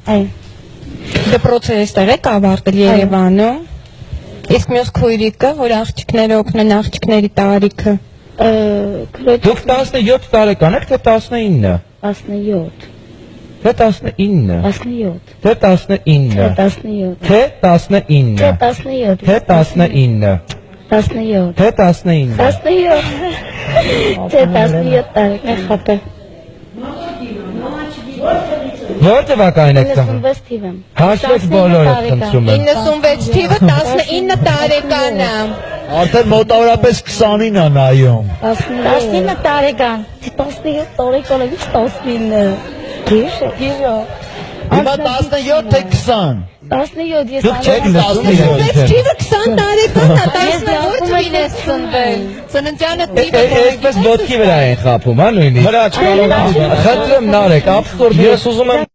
Դպրոցը էստեղ եք ավարտել Երևանում։ Իսկ մյուս քույրիկը, որ աղջիկները օգնեն աղջիկների տարիքը։ Դուք 17 տարեկան եք, թե 19։ 17 Թե 19։ 17 Թե 19։ Թե 19 Թե 19։ Թե 19։ Թե 19 Թե 19։ 17 Թե 17 տարեկան խապը Որ թվականին եք ծնվել։ 96 թիվ եմ։ Հաշվեք բոլորը խնդրում եմ։ 96 թիվը 19 տարեկան է։ Արդեն մոտավորապես 20-ին է նայում։ 19 տարեկան 17 տարեկան է 19 Գիրը Հիմա 17 թե 20։ 17 ես Դուք չեք 96 թիվը 20 տարեկան է, 18 թվին ես ծնվել։ Ծննդյանը թիվը Այսպես ոտքի վրա են խափում, հա նույնիսկ։ Վրա չկարողանում։ Խնդրեմ Նարեկ, ապստոր ես ուզում եմ